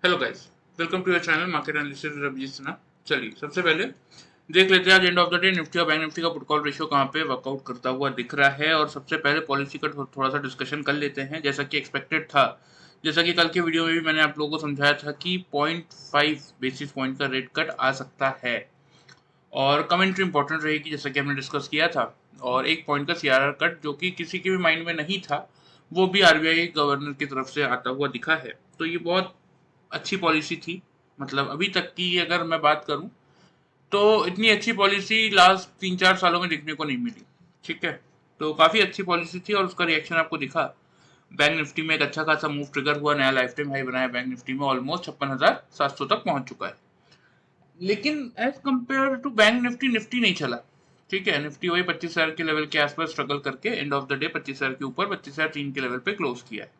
Hello guys, welcome to your channel market analysis with Abhijit Sinha. चलिए सबसे पहले देख लेते हैं आज end of the day Nifty और बैंक निफ्टी का पुट कॉल रेशियो कहाँ पे वर्कआउट करता हुआ दिख रहा है। और सबसे पहले पॉलिसी का थोड़ा सा डिस्कशन कर लेते हैं। जैसा कि एक्सपेक्टेड था, जैसा कि कल के वीडियो में भी मैंने आप लोगों को समझाया था कि 0.5 बेसिस पॉइंट का रेट कट आ सकता है और कमेंट्री इंपॉर्टेंट रहेगी जैसा कि हमने डिस्कस किया था। और 1 पॉइंट का सीआरआर कट जो कि किसी के भी माइंड में नहीं था, वो भी आरबीआई गवर्नर की तरफ से आता हुआ दिखा है। तो ये बहुत अच्छी पॉलिसी थी। मतलब अभी तक की अगर मैं बात करूं तो इतनी अच्छी पॉलिसी लास्ट 3-4 सालों में देखने को नहीं मिली। ठीक है, तो काफ़ी अच्छी पॉलिसी थी और उसका रिएक्शन आपको दिखा। बैंक निफ्टी में एक अच्छा खासा मूव ट्रिगर हुआ, नया लाइफ टाइम हाई बनाया बैंक निफ्टी में, ऑलमोस्ट 56,700 तक पहुंच चुका है। लेकिन as compare to Bank Nifty, Nifty नहीं चला। ठीक है, निफ्टी वही 25,000 के लेवल के आसपास स्ट्रगल करके एंड ऑफ द डे 25,000 के ऊपर 25,003 के लेवल पे क्लोज किया है।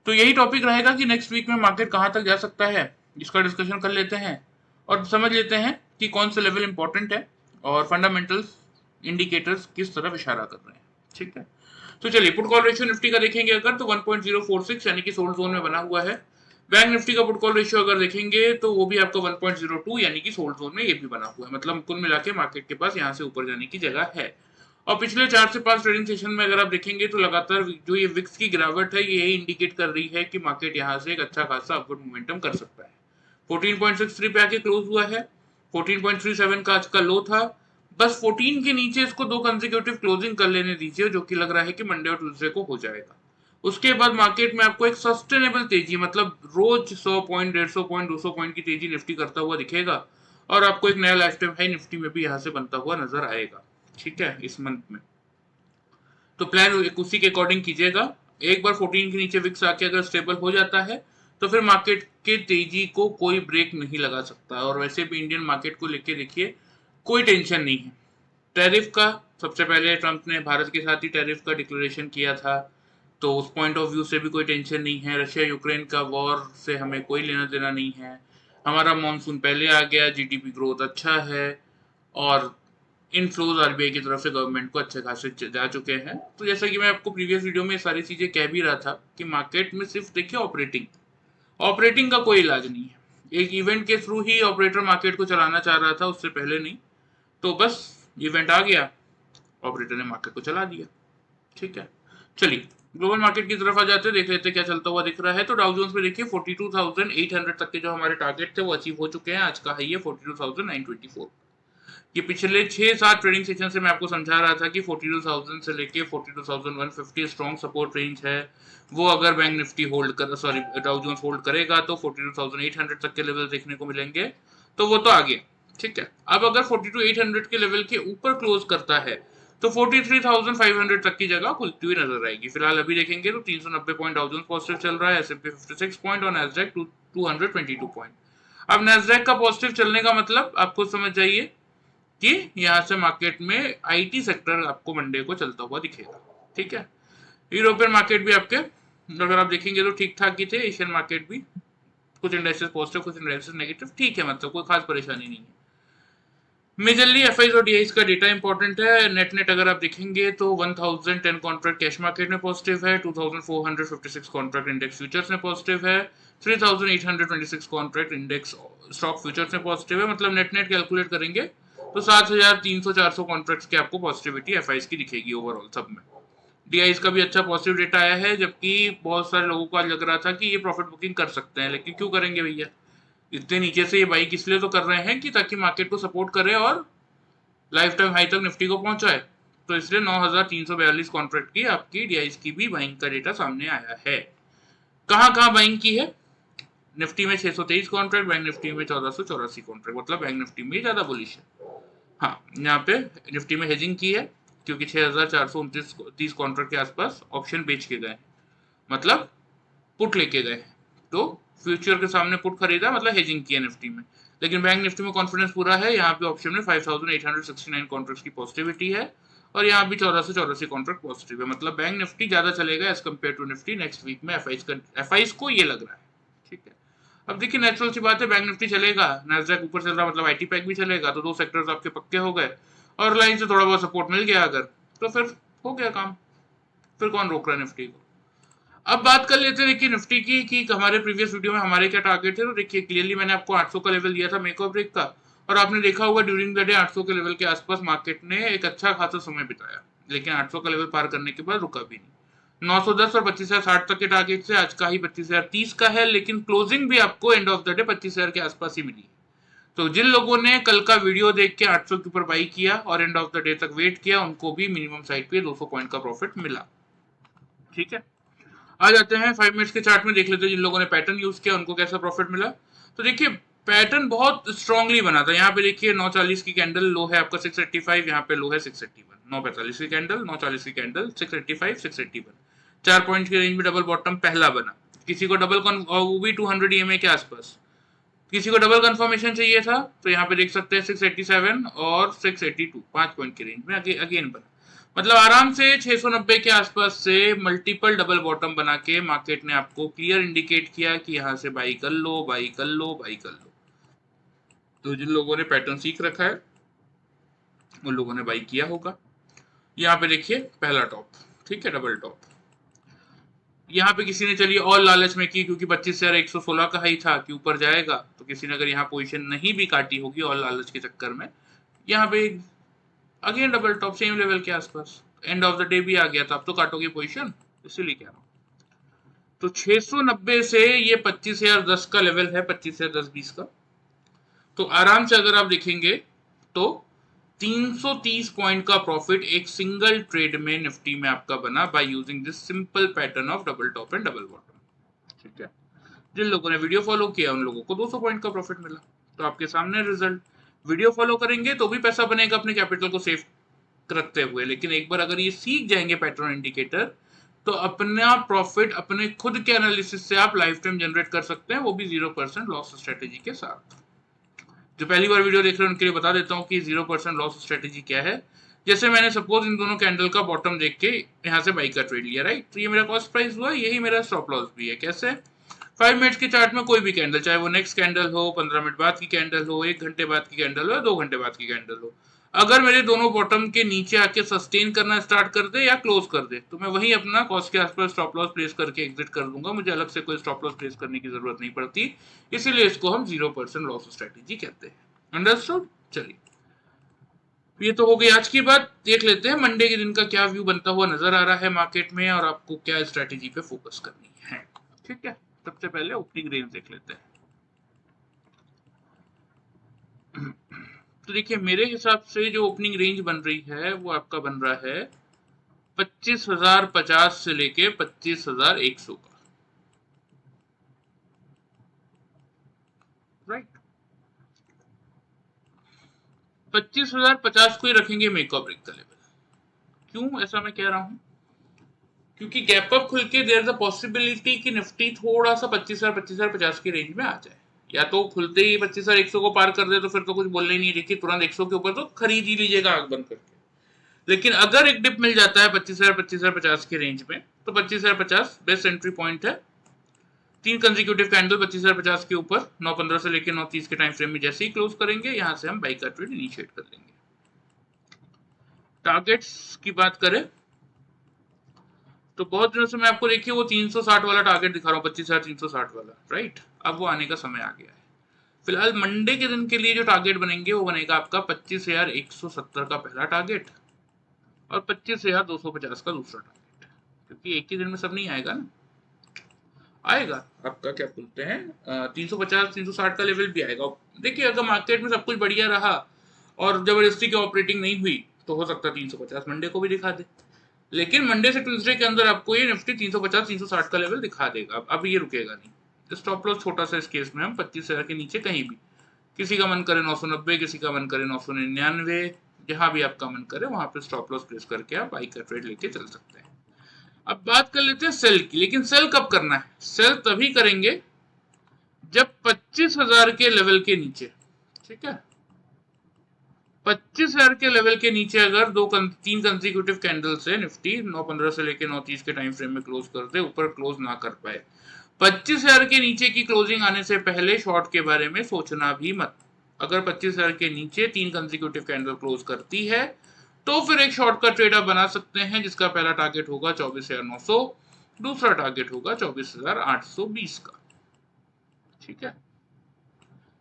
तो यही टॉपिक रहेगा कि नेक्स्ट वीक में मार्केट कहाँ तक जा सकता है, इसका डिस्कशन कर लेते हैं और समझ लेते हैं कि कौन से लेवल इंपॉर्टेंट है और फंडामेंटल्स इंडिकेटर्स किस तरफ इशारा कर रहे हैं। ठीक है, तो चलिए पुट कॉल रेशियो निफ्टी का देखेंगे अगर तो 1.046 यानी कि सोल्ड जोन में बना हुआ है। बैंक निफ्टी का पुट कॉल रेशियो अगर देखेंगे तो वो भी आपका 1.02 यानी कि सोल्ड जोन में ये भी बना हुआ है। मतलब कुल मिला के मार्केट के पास यहाँ से ऊपर जाने की जगह है। और पिछले 4 से 5 ट्रेडिंग सेशन में अगर आप देखेंगे तो लगातार जो ये विक्स की गिरावट है ये इंडिकेट कर रही है कि मार्केट यहाँ से एक अच्छा खासा अपवर्ड मोमेंटम कर सकता है। 14.63 पे आके क्लोज हुआ है। 14.37 का आज का लो था। बस 14 के नीचे इसको 2 कंसेक्यूटिव क्लोजिंग कर लेने दीजिए, जो कि लग रहा है कि मंडे और ट्यूसडे को हो जाएगा। उसके बाद मार्केट में आपको एक सस्टेनेबल तेजी, मतलब रोज 100 पॉइंट, 150 पॉइंट, 200 पॉइंट की तेजी निफ्टी करता हुआ दिखेगा और आपको एक नया लाइफ टाइम हाई निफ्टी में भी यहाँ से बनता हुआ नजर आएगा। ठीक है, इस मंथ में तो प्लान उसी के अकॉर्डिंग कीजिएगा। एक बार 14 के नीचे विक्स आके अगर स्टेबल हो जाता है तो फिर मार्केट के तेजी को कोई ब्रेक नहीं लगा सकता। और वैसे भी इंडियन मार्केट को लेके देखिए, कोई टेंशन नहीं है। टैरिफ का सबसे पहले ट्रंप ने भारत के साथ ही टैरिफ का डिक्लेरेशन किया था, तो उस पॉइंट ऑफ व्यू से भी कोई टेंशन नहीं है। रशिया यूक्रेन का वॉर से हमें कोई लेना देना नहीं है। हमारा मानसून पहले आ गया, जीडीपी ग्रोथ अच्छा है और इनफ्लोज आरबीआई की तरफ से गवर्नमेंट को अच्छे खासे जा चुके हैं। तो जैसा कि मैं आपको प्रीवियस वीडियो में सारी चीजें कह भी रहा था कि मार्केट में सिर्फ देखिए ऑपरेटिंग ऑपरेटिंग का कोई इलाज नहीं है। एक इवेंट के थ्रू ही ऑपरेटर मार्केट को चलाना चाह रहा था, उससे पहले नहीं। तो बस इवेंट आ गया, ऑपरेटर ने मार्केट को चला दिया। ठीक है, चलिए ग्लोबल मार्केट की तरफ आ जाते हैं, देख लेते हैं क्या चलता हुआ दिख रहा है। तो डाउ जोन्स में देखिए 42,800 तक के जो हमारे टारगेट थे वो अचीव हो चुके हैं। आज का हाई है 42,924। ये पिछले 6-7 ट्रेडिंग सेशन से मैं आपको समझा रहा था कि 42,000 से लेके 42,150 स्ट्रॉन्ग सपोर्ट रेंज है। वो अगर बैंक निफ्टी होल्ड कर, सॉरी डाउ जोन्स होल्ड करेगा तो 42,800 तक के लेवल देखने को मिलेंगे। तो वो तो आ गया। ठीक है, अब अगर 42,800 के लेवल के ऊपर क्लोज करता है तो 43,500 तक की जगह खुलती हुई नजर आएगी। फिलहाल अभी देखेंगे तो 390 पॉइंट डाउ जोन्स पॉजिटिव चल रहा है, S&P 56 पॉइंट और नैस्डैक 222 पॉइंट। अब नैस्डैक का पॉजिटिव चलने का मतलब आपको समझ जाइए कि यहाँ से मार्केट में आईटी सेक्टर आपको मंडे को चलता हुआ दिखेगा। ठीक है, यूरोपियन मार्केट भी आपके अगर आप देखेंगे तो ठीक ठाक ही थे। एशियन मार्केट भी कुछ इंडेक्सेस पॉजिटिव, कुछ इंडेक्सेस नेगेटिव। ठीक है, मतलब कोई खास परेशानी नहीं है। मेजरली एफआईज और डीआईज का डेटा इंपॉर्टेंट है। नेट नेट अगर आप देखेंगे तो 1010 कॉन्ट्रैक्ट कैश मार्केट में पॉजिटिव है, 2456 कॉन्ट्रैक्ट इंडेक्स फ्यूचर्स में पॉजिटिव है, 3826 कॉन्ट्रैक्ट इंडेक्स स्टॉक फ्यूचर्स में पॉजिटिव है। मतलब नेट नेट कैलकुलेट करेंगे तो 7,300-400 कॉन्ट्रैक्ट्स की आपको पॉजिटिविटी एफआईज की दिखेगी ओवरऑल सब में। डीआईज का भी अच्छा पॉजिटिव डेटा आया है, जबकि बहुत सारे लोगों को आज लग रहा था कि ये प्रॉफिट बुकिंग कर सकते हैं, लेकिन क्यों करेंगे भैया। इतने नीचे से ये बाइक इसलिए तो कर रहे हैं कि ताकि मार्केट को सपोर्ट करे और लाइफ टाइम हाई तक निफ्टी को पहुंचाए। तो इसलिए 9,342 कॉन्ट्रैक्ट की आपकी डीआईज की भी बाइंग का डेटा सामने आया है। कहाँ कहाँ बाइंग की है? निफ्टी में 623 कॉन्ट्रैक्ट, बैंक निफ्टी में 1484 कॉन्ट्रैक्ट, मतलब बैंक निफ्टी में ज्यादा बुलिश है। हाँ, यहाँ पे निफ्टी में हेजिंग की है क्योंकि 6,429 कॉन्ट्रैक्ट के आसपास ऑप्शन बेच के गए, मतलब पुट लेके गए। तो फ्यूचर के सामने पुट खरीदा, मतलब हेजिंग किया निफ्टी में। लेकिन बैंक निफ्टी में कॉन्फिडेंस पूरा है। यहाँ पे ऑप्शन में 5,869 कॉन्ट्रैक्ट की पॉजिटिविटी है और यहाँ भी 1484 कॉन्ट्रैक्ट पॉजिटिव है। मतलब बैंक निफ्टी ज्यादा चलेगा as compare to Nifty next week में एफआईज को ये लग रहा है। ठीक है, अब देखिए नेचुरल सी बात है, बैंक निफ्टी चलेगा, नैस्डैक ऊपर चल रहा, मतलब आईटी पैक भी चलेगा, तो दो सेक्टर्स आपके पक्के हो गए और लाइन से थोड़ा बहुत सपोर्ट मिल गया अगर, तो फिर हो गया काम। फिर कौन रोक रहा है निफ्टी को। अब बात कर लेते हैं देखिए निफ्टी की कि हमारे प्रीवियस वीडियो में हमारे क्या टारगेट थे। तो देखिए क्लियरली मैंने आपको 800 का लेवल दिया था मेक और ब्रेक का, और आपने देखा होगा ड्यूरिंग द डे 800 के लेवल के आसपास मार्केट ने एक अच्छा खासा समय बिताया, लेकिन 800 का लेवल पार करने के बाद रुका भी नहीं। 910 और 25,060 तक के टारगेट से आज का ही 25,030 का है, लेकिन क्लोजिंग भी आपको एंड ऑफ द डे 25,000 के आसपास ही मिली। तो जिन लोगों ने कल का वीडियो देख के 800 के ऊपर बाई किया और एंड ऑफ द डे तक वेट किया, उनको भी मिनिमम साइड पे 200 पॉइंट का प्रॉफिट मिला। ठीक है, आ जाते हैं 5 मिनट्स के चार्ट में, देख लेते हैं जिन लोगों ने पैटर्न यूज किया उनको कैसा प्रॉफिट मिला। तो देखिए पैटर्न बहुत स्ट्रांगली बना था। यहाँ पे देखिए 940 की कैंडल लो है आपका 685, यहाँ पे लो है 681। 945 की कैंडल, 940 की कैंडल, 685, 681, 4 पॉइंट के रेंज में डबल बॉटम पहला बना। किसी को डबल वो भी 200 EMA के आसपास, किसी को डबल कंफर्मेशन चाहिए था तो यहाँ पे देख सकते हैं 687 और 682 5 पॉइंट के रेंज में अगेन बना। मतलब आराम से 690 के आसपास से मल्टीपल डबल बॉटम बना के मार्केट ने आपको क्लियर इंडिकेट किया कि यहाँ से बाई कर लो, बाई कर लो, बाई कर लो। तो जिन लोगों ने पैटर्न सीख रखा है उन लोगों ने बाई किया होगा। यहाँ पे देखिए पहला टॉप, ठीक है, डबल टॉप। यहाँ पे किसी ने चलिए और लालच में की क्योंकि 25,116 का ही था कि ऊपर जाएगा, तो किसी ने अगर यहाँ पोजीशन नहीं भी काटी होगी और लालच के चक्कर में, यहाँ पे again double top same level के आसपास, एंड ऑफ द डे भी आ गया था। अब तो काटोगे पोजीशन, इसीलिए कह रहा हूँ। तो 690 से ये 25,010 का लेवल है, 25,010-20 का। तो आराम से अगर आप देखेंगे तो 330 पॉइंट का प्रॉफिट एक सिंगल ट्रेड में निफ्टी में आपका बना by using this simple pattern of double top and double bottom. ठीक है, जिन लोगों ने वीडियो फॉलो किया उन लोगों को 200 पॉइंट का प्रॉफिट मिला। तो आपके सामने रिजल्ट। वीडियो फॉलो करेंगे तो भी पैसा बनेगा अपने कैपिटल को सेफ रखते हुए, लेकिन एक बार अगर ये सीख जाएंगे पैटर्न इंडिकेटर तो अपना प्रॉफिट अपने खुद के एनालिसिस से आप लाइफ टाइम जनरेट कर सकते हैं, वो भी 0% लॉस स्ट्रेटेजी के साथ। जो पहली बार वीडियो देख रहे हैं उनके लिए बता देता हूँ कि 0% लॉस स्ट्रेटेजी क्या है। जैसे मैंने सपोज इन दोनों कैंडल का बॉटम देख के यहाँ से बाई का ट्रेड लिया, राइट, तो ये मेरा कॉस्ट प्राइस हुआ, यही मेरा स्टॉप लॉस भी है। कैसे? 5 मिनट्स के चार्ट में कोई भी कैंडल, चाहे वो नेक्स्ट कैंडल हो, 15 मिनट बाद की कैंडल हो, 1 घंटे बाद की कैंडल हो या 2 घंटे बाद की कैंडल हो, अगर मेरे दोनों बॉटम के नीचे आके सस्टेन करना स्टार्ट कर दे या क्लोज कर दे तो मैं वही अपना कॉस्ट के आसपास स्टॉप लॉस प्लेस करके एग्जिट कर दूंगा। मुझे अलग से कोई स्टॉप लॉस प्लेस करने की जरूरत नहीं पड़ती, इसीलिए इसको हम 0% लॉस स्ट्रेटेजी कहते हैं। अंडरस्टूड? चलिए, ये तो हो गई आज की बात। देख लेते हैं मंडे के दिन का क्या व्यू बनता हुआ नजर आ रहा है मार्केट में और आपको क्या स्ट्रेटेजी पे फोकस करनी है। ठीक है, सबसे पहले ओपनिंग रेंज देख लेते हैं। तो देखिए मेरे हिसाब से जो ओपनिंग रेंज बन रही है वो आपका बन रहा है 25,050 से लेके 25,100 का, राइट। 25,050 को ही रखेंगे मेक और ब्रेक का लेवल। क्यों ऐसा मैं कह रहा हूं? क्योंकि गैप अप खुल के देयर इज अ पॉसिबिलिटी कि निफ्टी थोड़ा सा 25,050 की रेंज में आ जाए, या तो खुलते ही 25,100 को पार कर दे तो फिर तो कुछ बोलने ही नहीं। देखिए तुरंत 100 के ऊपर तो खरीद ही लीजिएगा आंख बंद करके, लेकिन अगर एक डिप मिल जाता है 25,050 के रेंज में तो 25,050 बेस्ट एंट्री पॉइंट है। 3 कंसेक्यूटिव कैंडल 25,050 के ऊपर 9:15 से लेकर 9:30 के टाइम फ्रेम में जैसे ही क्लोज करेंगे यहां से हम बाई का ट्रेड इनिशिएट कर लेंगे। टारगेट्स की बात करें तो बहुत दिनों से मैं आपको देखिए वो 360 वाला टारगेट दिखा रहा हूँ, 25,360 वाला, राइट। अब वो आने का समय आ गया है। फिलहाल मंडे के दिन के लिए जो टारगेट बनेंगे वो बनेगा आपका 25,170 का पहला टारगेट और 25,250 का दूसरा टारगेट, क्योंकि एक ही दिन में सब नहीं आएगा ना। आएगा आपका क्या बोलते हैं 350 360 का लेवल भी आएगा। देखिए अगर मार्केट में सब कुछ बढ़िया रहा और जबरदस्ती की ऑपरेटिंग नहीं हुई तो हो सकता है 350 मंडे को भी दिखा दे, लेकिन मंडे से ट्यूसडे के अंदर आपको ये निफ्टी 350 360 का लेवल दिखा देगा। अब ये रुकेगा नहीं। स्टॉप लॉस छोटा सा इस केस में हम 25,000 के नीचे कहीं भी, किसी का मन करे 990, किसी का मन करे 999, जहां भी आपका मन करे वहां पे स्टॉप लॉस प्लेस करके आप बाई का ट्रेड लेके चल सकते हैं। अब बात कर लेते हैं सेल की, लेकिन सेल कब करना है? सेल तभी करेंगे जब 25,000 के लेवल के नीचे, ठीक है, 25,000 के लेवल के नीचे अगर 3 कंसेक्यूटिव कैंडल से निफ्टी 9:15 से लेकर 9:30 के टाइम फ्रेम में क्लोज कर दे, ऊपर क्लोज ना कर पाए, 25,000 के नीचे की क्लोजिंग आने से पहले शॉर्ट के बारे में सोचना भी मत। अगर 25,000 के नीचे 3 कंसेक्यूटिव कैंडल क्लोज करती है तो फिर एक शॉर्ट का ट्रेड आप बना सकते हैं जिसका पहला टारगेट होगा 24,900 दूसरा टारगेट होगा 24,820 का। ठीक है।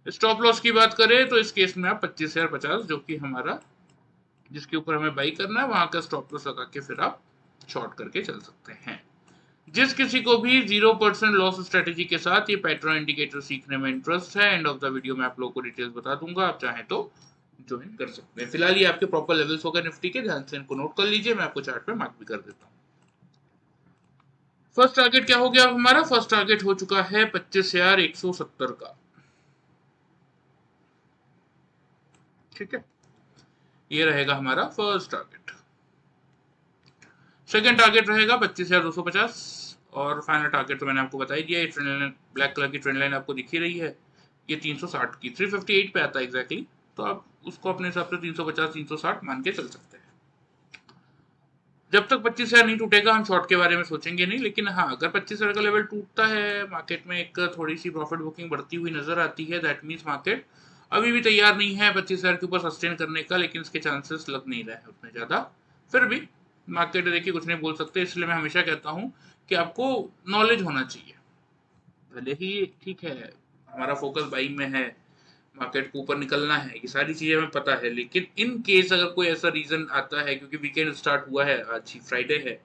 स्टॉप लॉस की बात करें तो इस केस में आप 25,050 जो कि हमारा जिसके ऊपर हमें बाई करना है वहां का स्टॉप लॉस लगा के फिर आप शॉर्ट करके चल सकते हैं। जिस किसी को भी 0% लॉस स्ट्रेटेजी के साथ ये पैटर्न इंडिकेटर सीखने में इंटरेस्ट है, एंड ऑफ द वीडियो में आप लोगों को डिटेल्स बता दूंगा, आप चाहें तो ज्वाइन कर सकते हैं। फिलहाल ये आपके प्रॉपर लेवल्स हो गए निफ्टी के, ध्यान से इनको नोट कर लीजिए, मैं आपको चार्ट पे मार्क भी कर देता हूँ। फर्स्ट टारगेट क्या हो गया हमारा? फर्स्ट टारगेट हो चुका है 25,170 का। ठीक है, ये रहेगा हमारा फर्स्ट टारगेट। सेकंड टारगेट रहेगा 25,250 और फाइनल टारगेट तो मैंने आपको बता ही दिया। ये ट्रेंड लाइन, ब्लैक कलर की ट्रेंड लाइन आपको दिख ही रही है, ये 360 की 358 पे आता है एग्जैक्टली, तो आप उसको अपने हिसाब से 350 360 मान के चल सकते हैं। जब तक 25,000 नहीं टूटेगा हम शॉर्ट के बारे में सोचेंगे नहीं, लेकिन हाँ अगर 25,000 का लेवल टूटता है, मार्केट में एक थोड़ी सी प्रॉफिट बुकिंग बढ़ती हुई नजर आती है, दैट मीन्स मार्केट अभी भी तैयार नहीं है 25,000 के ऊपर सस्टेन करने का, लेकिन इसके चांसेस लग नहीं रहे हैं उतने ज्यादा। फिर भी मार्केट देखिए कुछ नहीं बोल सकते, इसलिए मैं हमेशा कहता हूँ कि आपको नॉलेज होना चाहिए। भले ही ठीक है हमारा फोकस बाइंग में है, मार्केट को ऊपर निकलना है, ये सारी चीजें हमें पता है, लेकिन इन केस अगर कोई ऐसा रीजन आता है, क्योंकि वीकेंड स्टार्ट हुआ है, आज ही फ्राइडे है,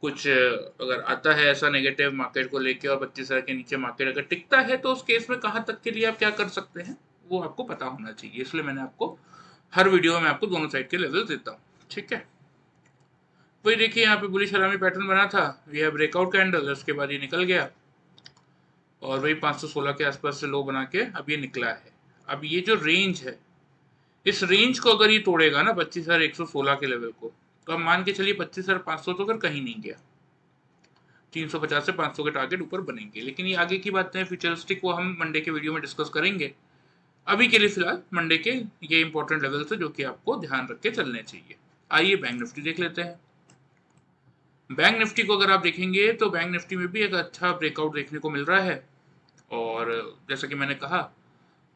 कुछ अगर आता है ऐसा नेगेटिव मार्केट को लेके और 25,000 के नीचे मार्केट अगर टिकता है, तो उस केस में कहां तक के लिए आप क्या कर सकते हैं वो आपको पता होना चाहिए। इसलिए मैंने आपको हर वीडियो में आपको दोनों साइड के लेवल देता हूँ। ठीक है, वही देखिए यहाँ पे बुलिश हरामी पैटर्न बना था, ये ब्रेकआउट कैंडल, उसके बाद ये निकल गया और वही 516 के आसपास से लो बना के अब ये निकला है। अब ये जो रेंज है, इस रेंज को अगर ये तोड़ेगा ना 25,116 के लेवल को, तो अब मान के चलिए 25,500 तो अगर कहीं नहीं गया, 350 से 500 के टारगेट ऊपर बनेंगे, लेकिन ये आगे की बातें फ्यूचरिस्टिक वो हम मंडे के वीडियो में डिस्कस करेंगे। अभी के लिए फिलहाल मंडे के ये इंपॉर्टेंट लेवल्स है जो कि आपको ध्यान रख के चलने चाहिए। आइए बैंक निफ्टी देख लेते हैं। बैंक निफ्टी को अगर आप देखेंगे तो बैंक निफ्टी में भी एक अच्छा ब्रेकआउट देखने को मिल रहा है, और जैसा कि मैंने कहा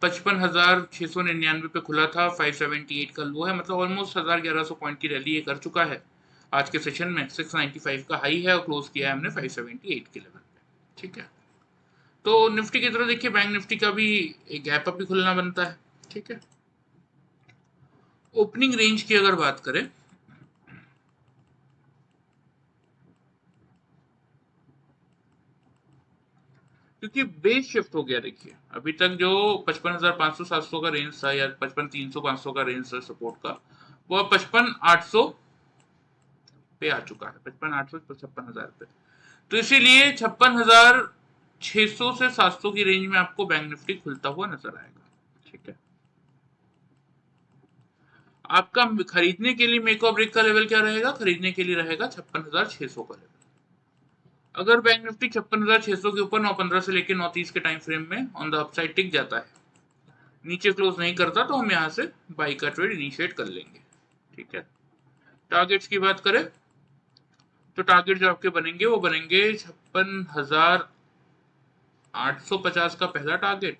55,699 पे खुला था, 578 का लो है, मतलब ऑलमोस्ट 1,1100 पॉइंट की रैली ये कर चुका है। आज के सेशन में 695 का हाई है और क्लोज किया है हमने 578 के लेवल पे। ठीक है, तो निफ्टी की तरह देखिए बैंक निफ्टी का भी एक गैप अप भी खुलना बनता है। ठीक है, ओपनिंग रेंज की अगर बात करें क्योंकि बेस शिफ्ट हो गया, देखिए अभी तक जो 55,500 700 का रेंज था या 55,300 500 का रेंज था सपोर्ट का, वो अब 55,800 पे आ चुका है, 55,800 56,000 पे। तो इसीलिए 56,600 से 700 की रेंज में आपको बैंक निफ्टी खुलता हुआ नजर आएगा। ठीक है, आपका खरीदने के लिए मेक और ब्रेक का लेवल क्या रहेगा? खरीदने के लिए रहेगा 56,600 का लेवल। अगर बैंक निफ्टी 56,600 के ऊपर 9:15 से लेकर 9:30 के टाइम फ्रेम में ऑन द अपसाइड टिक जाता है, नीचे क्लोज नहीं करता, तो हम यहाँ से बाई का ट्रेड इनिशिएट कर लेंगे। ठीक है, टारगेट्स की बात करें तो टारगेट जो आपके बनेंगे वो बनेंगे 56,850 का पहला टारगेट,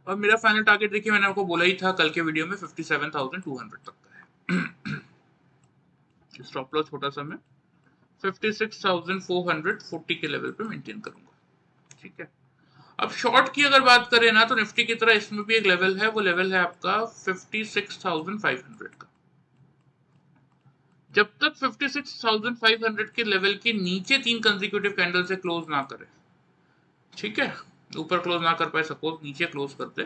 और मेरा फाइनल टारगेट देखिए मैंने आपको बोला ही था कल के वीडियो में 57,200 तक का है। स्टॉप लॉस छोटा सा मैं 56,440 के लेवल पे मेंटेन करूंगा। ठीक है, अब शॉर्ट की अगर बात करें ना, तो निफ्टी की तरह इसमें भी एक लेवल है, वो लेवल है आपका 56,500 का। जब तक 56,500 के लेवल के नीचे 3 कंसेक्यूटिव कैंडल से क्लोज ना करे, ठीक है, ऊपर क्लोज ना कर पाए, सपोज नीचे क्लोज करते,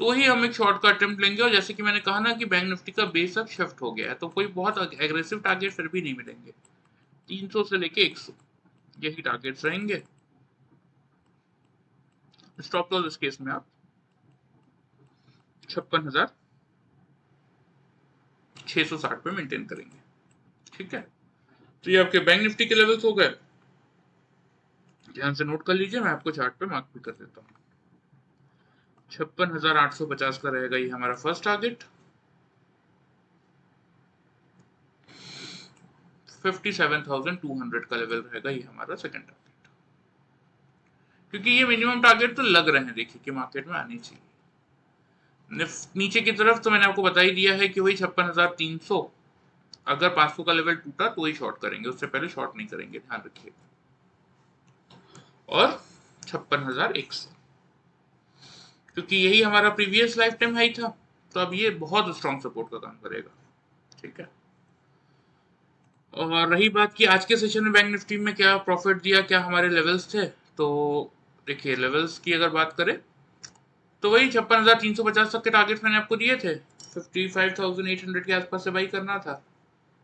तो ही हम एक शॉर्ट का अटेम्प्ट लेंगे। और जैसे कि मैंने कहा ना कि बैंक निफ्टी का बेस अब शिफ्ट हो गया है, तो कोई बहुत एग्रेसिव टारगेट फिर भी नहीं मिलेंगे। 300 से लेके 100 यही टारगेट्स रहेंगे। स्टॉप लॉस इस केस में आप 56,660 पे मेंटेन करेंगे। ठीक है, तो ये आपके बैंक निफ्टी के लेवल्स हो गए, ध्यान से नोट कर लीजिए, मैं आपको चार्ट पे मार्क भी कर देता हूँ। 56,850 का रहेगा ये हमारा फर्स्ट टारगेट, 57,200 का लेवल रहेगा ये हमारा सेकंड टारगेट, क्योंकि ये मिनिमम टारगेट तो लग रहे हैं देखिए कि मार्केट में आनी चाहिए। नीचे की तरफ तो मैंने आपको बता ही दिया है कि वही 56,300 अगर 500 का लेवल टूटा तो ही शॉर्ट करेंगे, उससे पहले शॉर्ट नहीं करेंगे, ध्यान रखिए। और 56,100, क्योंकि यही हमारा प्रीवियस लाइफ टाइम हाई था, तो अब ये बहुत स्ट्रॉन्ग सपोर्ट का काम करेगा। ठीक है। और रही बात कि आज के सेशन में बैंक निफ्टी में क्या प्रॉफिट दिया, क्या हमारे लेवल्स थे, तो देखिए लेवल्स की अगर बात करें तो वही 56,350 तक के टारगेट मैंने आपको दिए थे, 55,800 के आसपास से बाई करना था।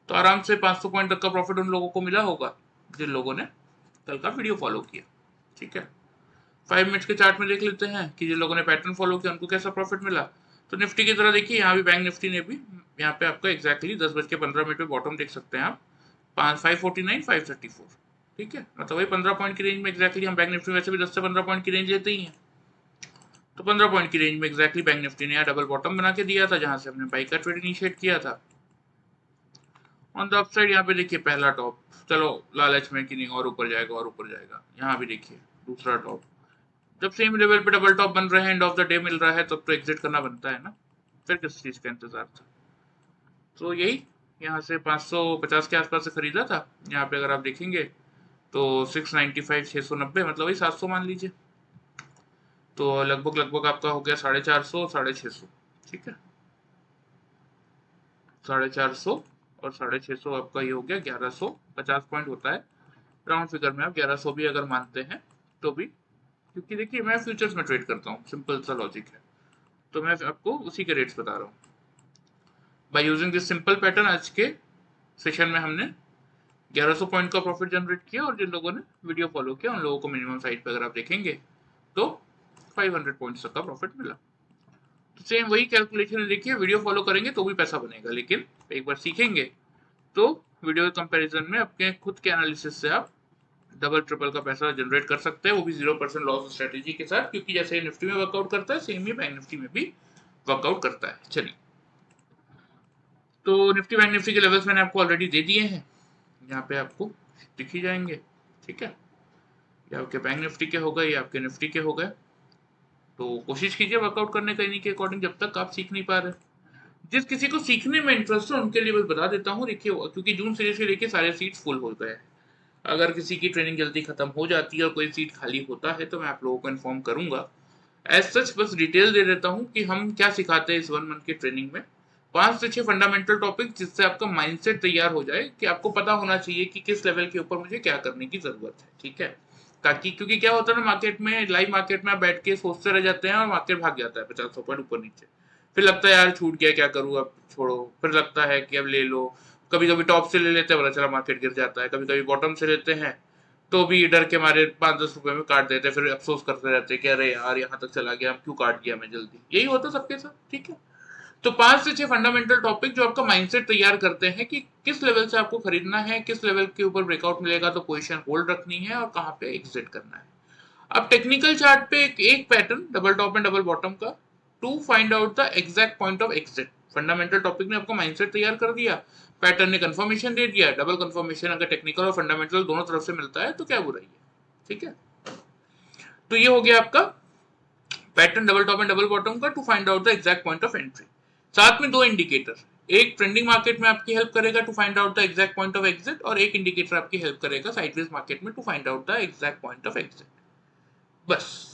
तो आराम से 500 पॉइंट तक का प्रॉफिट उन लोगों को मिला होगा जिन लोगों ने कल का वीडियो फॉलो किया। ठीक है। 5 मिनट्स के चार्ट में देख लेते हैं कि जिन लोगों ने पैटर्न फॉलो किया उनको कैसा प्रॉफिट मिला। तो निफ्टी की तरह देखिए, यहाँ भी बैंक निफ्टी ने भी यहाँ पे आपको एक्जैक्टली 10:15 पे बॉटम देख सकते हैं आप, 549 534। ठीक है, मतलब वही 15 पॉइंट की रेंज में एक्जैक्टली हम बैंक निफ्टी वैसे भी 10 से 15 पॉइंट की रेंज लेते ही हैं, तो 15 पॉइंट की रेंज में एक्जैक्टली बैंक निफ्टी ने यहाँ डबल बॉटम बना के दिया था, जहां से हमने बाई का ट्रेड इनिशिएट किया था। ऑन द अपसाइड यहाँ पे देखिए पहला टॉप, चलो लालच में कि नहीं और ऊपर जाएगा और ऊपर जाएगा, यहाँ भी देखिए दूसरा टॉप। जब सेम लेवल पे डबल टॉप बन रहे हैं, and of the day meal रहा है, तब तो एग्जिट करना बनता है ना, फिर किस चीज का इंतजार था। तो यही यहाँ से 550 के आसपास से खरीदा था। यहाँ पे अगर आप देखेंगे तो 695 690, मतलब वही 700 मान लीजिए, तो लगभग लगभग आपका हो गया 450 650। ठीक है, 450 और 650 आपका ये हो गया 1150 पॉइंट होता है राउंड फिगर में। आप 1100 भी अगर मानते हैं तो भी, क्योंकि देखिए मैं फ्यूचर्स में ट्रेड करता हूँ, सिंपल सा लॉजिक है, तो मैं आपको उसी के रेट्स बता रहा हूँ। By using this simple pattern आज के सेशन में हमने 1100 पॉइंट का प्रॉफिट जनरेट किया, और जिन लोगों ने वीडियो फॉलो किया उन लोगों को मिनिमम साइड पे अगर आप देखेंगे तो 500 पॉइंट्स तक का प्रॉफिट मिला। तो सेम वही कैलकुलेशन देखिए, वीडियो फॉलो करेंगे तो भी पैसा बनेगा, लेकिन एक बार सीखेंगे तो वीडियो के कंपैरिजन में अपने खुद के एनालिसिस से आप डबल ट्रिपल का पैसा जनरेट कर सकते हैं, वो भी 0% लॉस स्ट्रेटेजी के साथ, क्योंकि जैसे निफ्टी में वर्कआउट करता है सेम ही बैंक निफ्टी में भी वर्कआउट करता है। चलिए, तो निफ्टी बैंक निफ्टी के लेवल्स मैंने आपको ऑलरेडी दे दिए हैं, यहाँ पे आपको दिख ही जाएंगे। ठीक है, ये आपके बैंक निफ्टी के हो गए, ये आपके निफ्टी के हो गए। तो कोशिश कीजिए वर्कआउट करने का इन्हीं के अकॉर्डिंग, जब तक आप सीख नहीं पा रहे। जिस किसी को सीखने में इंटरेस्ट है उनके लिए बस बता देता हूँ, देखिए क्योंकि जून सीरीज के लेके सारे सीट्स फुल हो गए हैं। अगर किसी की ट्रेनिंग जल्दी खत्म हो जाती है और कोई सीट खाली होता है तो मैं आप लोगों को इन्फॉर्म करूंगा। एज सच बस डिटेल दे देता हूँ कि हम क्या सिखाते हैं इस 1 मंथ की ट्रेनिंग में। 5 से 6 फंडामेंटल टॉपिक, जिससे आपका माइंडसेट तैयार हो जाए कि आपको पता होना चाहिए कि किस लेवल के ऊपर मुझे क्या करने की जरूरत है। ठीक है, ताकि क्योंकि क्या होता है ना, मार्केट में, लाइव मार्केट में आप बैठ के सोचते रह जाते हैं और मार्केट भाग जाता है 50 पॉइंट ऊपर नीचे, फिर लगता है यार छूट गया क्या करूँ, अब छोड़ो, फिर लगता है कि अब ले लो। कभी कभी टॉप से ले लेते हैं, पता चला मार्केट गिर जाता है, कभी कभी बॉटम से लेते हैं तो भी डर के मारे 5-10 रुपए में काट देते हैं, फिर अफसोस करते रहते हैं कि अरे यार यहाँ तक चला गया, क्यों काट दिया मैं जल्दी। यही होता है सबके साथ। ठीक है, तो 5 से 6 फंडामेंटल टॉपिक जो आपका माइंडसेट तैयार करते हैं कि किस लेवल से आपको खरीदना है, किस लेवल के ऊपर ब्रेकआउट मिलेगा तो पोजीशन होल्ड रखनी है, और कहाँ पे एग्जिट करना है। अब टेक्निकल चार्ट पे एक pattern double top and double bottom का, to find out the exact point of exit. Fundamental topic ने आपको माइंडसेट तैयार कर दिया, पैटर्न ने कंफर्मेशन दे दिया। डबल कंफर्मेशन अगर टेक्निकल और फंडामेंटल दोनों तरफ से मिलता है तो क्या बुराई है। ठीक है, तो ये हो गया आपका pattern double top and double bottom का, to find out the exact point of entry. साथ में 2 इंडिकेटर, एक ट्रेंडिंग मार्केट में आपकी हेल्प करेगा to find out the exact point of exit, और एक इंडिकेटर आपकी हेल्प करेगा साइडवेज मार्केट में to find out the exact point of exit. बस,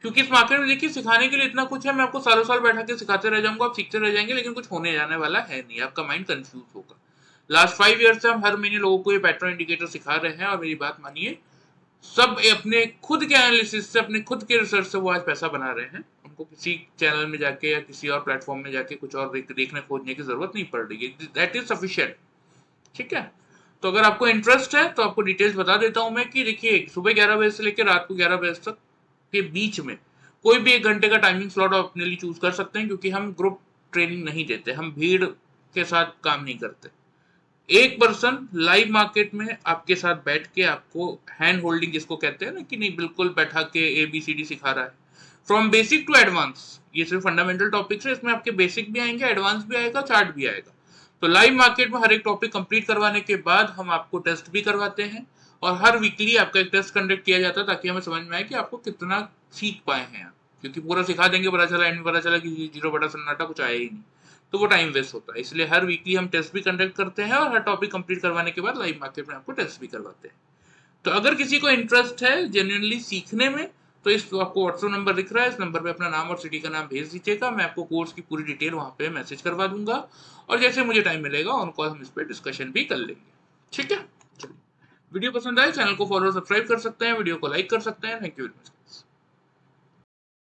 क्योंकि इस मार्केट में देखिए सिखाने के लिए इतना कुछ है, मैं आपको सालों साल बैठा के सिखाते रह जाऊंगा, आप सीखते रह जाएंगे, लेकिन कुछ होने जाने वाला है नहीं, आपका माइंड कंफ्यूज होगा। लास्ट 5 ईयर से हम हर महीने लोगों को ये पैटर्न इंडिकेटर सिखा रहे हैं, और मेरी बात मानिए, सब अपने खुद के एनालिसिस से, अपने खुद के रिसर्च से वो आज पैसा बना रहे हैं। उनको किसी चैनल में जाके या किसी और प्लेटफॉर्म में जाके कुछ और देखने खोजने की जरूरत नहीं पड़ रही है, दैट इज सफिशिएंट। ठीक है, तो अगर आपको इंटरेस्ट है तो आपको डिटेल्स बता देता हूं मैं कि देखिए सुबह 11 बजे से लेकर रात को 11 बजे तक के बीच में कोई भी 1 घंटे का टाइमिंग स्लॉट आप अपने लिए चूज कर सकते हैं, क्योंकि हम ग्रुप ट्रेनिंग नहीं देते, हम भीड़ के साथ काम नहीं करते। एक पर्सन लाइव मार्केट में आपके साथ बैठ के आपको हैंड होल्डिंग जिसको कहते हैं ना, कि नहीं बिल्कुल बैठा के ABCD सिखा रहा है, फ्रॉम बेसिक टू एडवांस। ये सिर्फ फंडामेंटल टॉपिक्स है, इसमें आपके बेसिक भी आएंगे, एडवांस भी आएगा, चार्ट भी आएगा। तो लाइव मार्केट में हर एक टॉपिक कंप्लीट करवाने के बाद हम आपको टेस्ट भी करवाते हैं, और हर वीकली आपका एक टेस्ट कंडक्ट किया जाता है, ताकि हमें समझ में आए कि आपको कितना सीख पाए हैं आप। क्योंकि पूरा सिखा देंगे, पता चला एंड में पता चला कि 0 बटा सन्नाटा, कुछ आया ही नहीं। तो वो टाइम वेस्ट होता है। इसलिए हर वीकली हम टेस्ट भी कंडक्ट करते हैं और हर टॉपिक कंप्लीट करवाने के बाद लाइव मार्केट में आपको टेस्ट भी करवाते हैं। तो अगर किसी को इंटरेस्ट है जेन्युइनली सीखने में, तो इस आपको व्हाट्सएप नंबर दिख रहा है, इस नंबर पे अपना नाम और सिटी का नाम भेज दीजिएगा। मैं आपको कोर्स की पूरी डिटेल वहाँ पे मैसेज करवा दूंगा और जैसे मुझे टाइम मिलेगा ऑन कॉल हम इस पर डिस्कशन भी कर लेंगे। ठीक है, चलिए, वीडियो पसंद आए चैनल को फॉलो सब्सक्राइब कर सकते हैं, वीडियो को लाइक कर सकते हैं। Thank you very much.